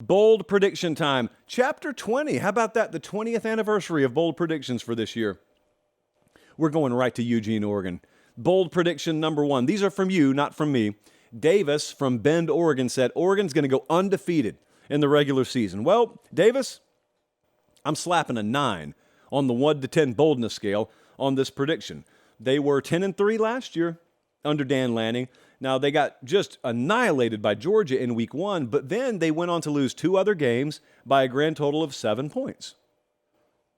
Bold prediction time. Chapter 20. How about that? The 20th anniversary of bold predictions for this year. We're going right to Eugene, Oregon. Bold prediction number 1. These are from you, not from me. Davis from Bend, Oregon said Oregon's going to go undefeated in the regular season. Well, Davis, I'm slapping a 9 on the 1 to 10 boldness scale on this prediction. They were 10-3 last year under Dan Lanning. Now, they got just annihilated by Georgia in week 1, but then they went on to lose 2 other games by a grand total of 7 points.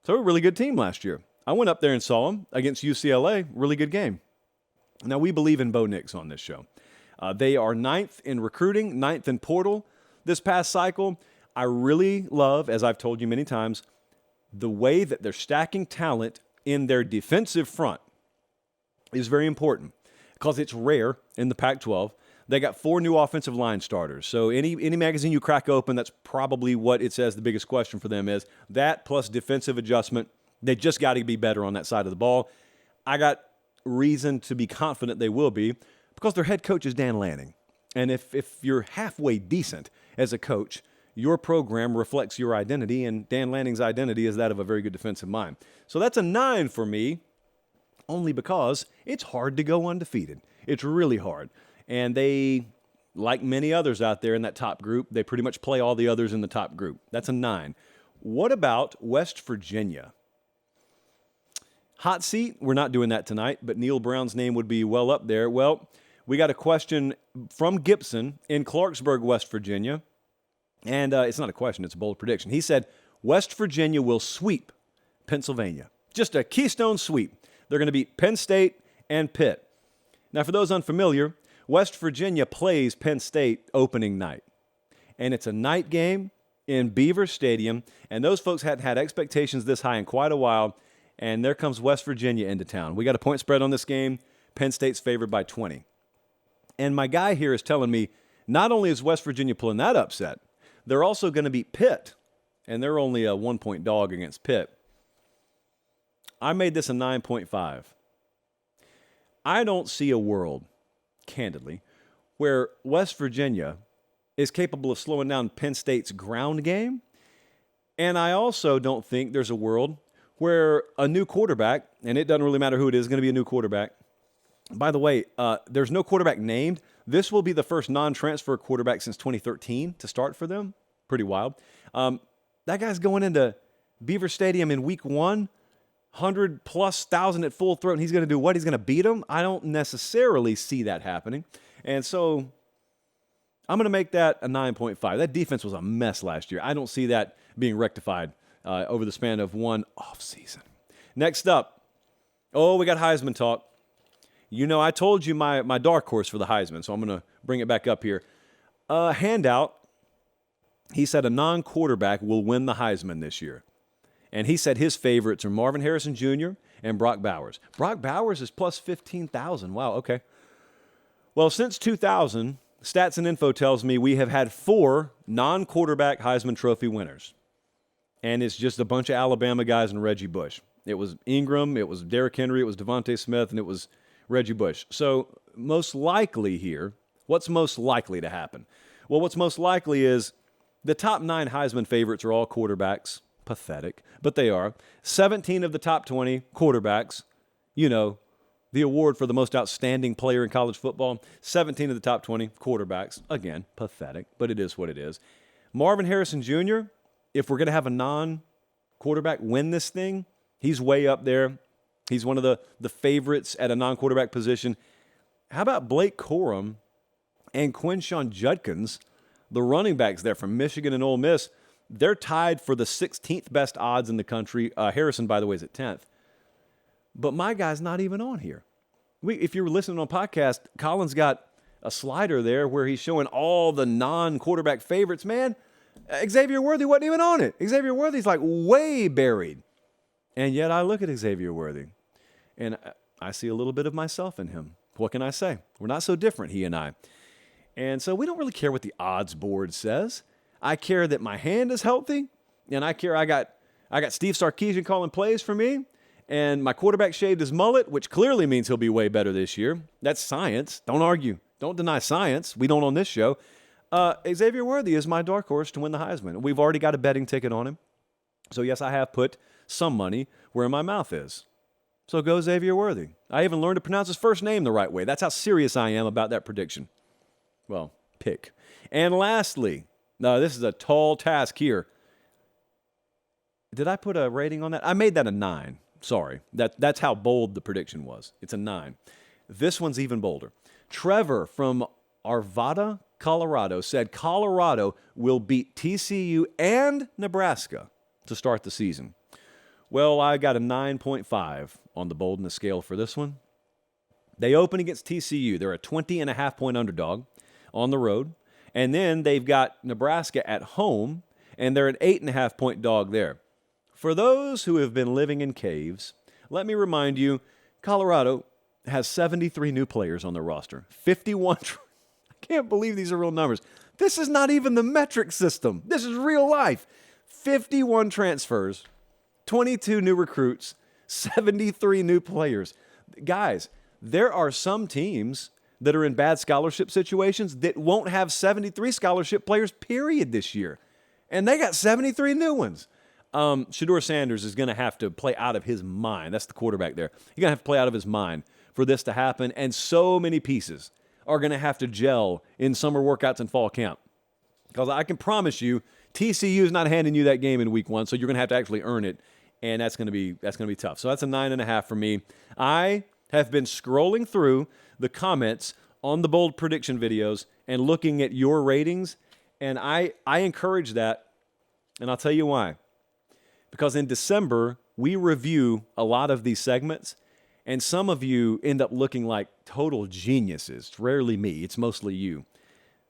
So a really good team last year. I went up there and saw them against UCLA. Really good game. Now, we believe in Bo Nix on this show. They are 9th in recruiting, 9th in portal this past cycle. I really love, as I've told you many times, the way that they're stacking talent in their defensive front is very important because it's rare in the Pac-12. They got 4 new offensive line starters. So any magazine you crack open, that's probably what it says the biggest question for them is. That plus defensive adjustment. They just got to be better on that side of the ball. I got reason to be confident they will be because their head coach is Dan Lanning. And if you're halfway decent as a coach, your program reflects your identity, and Dan Lanning's identity is that of a very good defensive mind. So that's a 9 for me, only because it's hard to go undefeated. It's really hard. And they, like many others out there in that top group, they pretty much play all the others in the top group. That's a 9. What about West Virginia? Hot seat, we're not doing that tonight, but Neil Brown's name would be well up there. Well, we got a question from Gibson in Clarksburg, West Virginia. And it's not a question, it's a bold prediction. He said, West Virginia will sweep Pennsylvania. Just a keystone sweep. They're going to beat Penn State and Pitt. Now, for those unfamiliar, West Virginia plays Penn State opening night. And it's a night game in Beaver Stadium. And those folks hadn't had expectations this high in quite a while. And there comes West Virginia into town. We got a point spread on this game. Penn State's favored by 20. And my guy here is telling me not only is West Virginia pulling that upset, they're also going to beat Pitt. And they're only a 1-point dog against Pitt. I made this a 9.5. I don't see a world, candidly, where West Virginia is capable of slowing down Penn State's ground game. And I also don't think there's a world where a new quarterback, and it doesn't really matter who it is going to be a new quarterback. By the way, there's no quarterback named. This will be the first non-transfer quarterback since 2013 to start for them. Pretty wild. That guy's going into Beaver Stadium in week 1, 100,000+ at full throat, and he's going to do what? He's going to beat them? I don't necessarily see that happening. And so I'm going to make that a 9.5. That defense was a mess last year. I don't see that being rectified over the span of one offseason. Next up, we got Heisman Talk. You know, I told you my dark horse for the Heisman, so I'm going to bring it back up here. Handout, he said a non-quarterback will win the Heisman this year. And he said his favorites are Marvin Harrison Jr. and Brock Bowers. Brock Bowers is plus 15,000. Wow, okay. Well, since 2000, Stats and Info tells me we have had 4 non-quarterback Heisman Trophy winners. And it's just a bunch of Alabama guys and Reggie Bush. It was Ingram, it was Derrick Henry, it was Devontae Smith, and it was Reggie Bush. So most likely here, what's most likely to happen? Well, what's most likely is the top 9 Heisman favorites are all quarterbacks. Pathetic, but they are. 17 of the top 20 quarterbacks, you know, the award for the most outstanding player in college football. 17 of the top 20 quarterbacks. Again, pathetic, but it is what it is. Marvin Harrison Jr., if we're going to have a non-quarterback win this thing, he's way up there. He's one of the favorites at a non-quarterback position. How about Blake Corum and Quinshon Judkins, the running backs there from Michigan and Ole Miss? They're tied for the 16th best odds in the country. Harrison, by the way, is at 10th. But my guy's not even on here. If you were listening on podcast, Colin's got a slider there where he's showing all the non-quarterback favorites. Man, Xavier Worthy wasn't even on it. Xavier Worthy's like way buried. And yet I look at Xavier Worthy, and I see a little bit of myself in him. What can I say? We're not so different, he and I. And so we don't really care what the odds board says. I care that my hand is healthy, and I care I got Steve Sarkisian calling plays for me, and my quarterback shaved his mullet, which clearly means he'll be way better this year. That's science. Don't argue. Don't deny science. We don't on this show. Xavier Worthy is my dark horse to win the Heisman. We've already got a betting ticket on him. So, yes, I have put some money where my mouth is. So go Xavier Worthy. I even learned to pronounce his first name the right way. That's how serious I am about that prediction. Well, pick. And lastly, now this is a tall task here. Did I put a rating on that? I made that a 9. Sorry. That's how bold the prediction was. It's a 9. This one's even bolder. Trevor from Arvada, Colorado, said Colorado will beat TCU and Nebraska to start the season. Well, I got a 9.5 on the boldness scale for this one. They open against TCU. They're a 20.5-point underdog on the road. And then they've got Nebraska at home, and they're an 8.5-point dog there. For those who have been living in caves, let me remind you, Colorado has 73 new players on their roster. 51. I can't believe these are real numbers. This is not even the metric system. This is real life. 51 transfers, 22 new recruits, 73 new players. Guys, there are some teams that are in bad scholarship situations that won't have 73 scholarship players, period, this year. And they got 73 new ones. Shedeur Sanders is going to have to play out of his mind. That's the quarterback there. He's going to have to play out of his mind for this to happen. And so many pieces are going to have to gel in summer workouts and fall camp. Because I can promise you, TCU is not handing you that game in week 1, so you're going to have to actually earn it. And that's going to be tough. So that's a 9.5 for me. I have been scrolling through the comments on the bold prediction videos and looking at your ratings, and I encourage that, and I'll tell you why. Because in December, we review a lot of these segments, and some of you end up looking like total geniuses. It's rarely me. It's mostly you.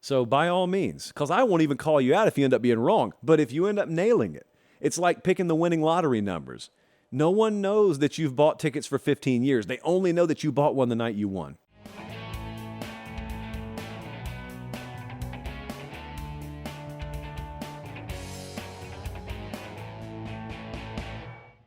So by all means, because I won't even call you out if you end up being wrong, but if you end up nailing it, it's like picking the winning lottery numbers. No one knows that you've bought tickets for 15 years. They only know that you bought one the night you won.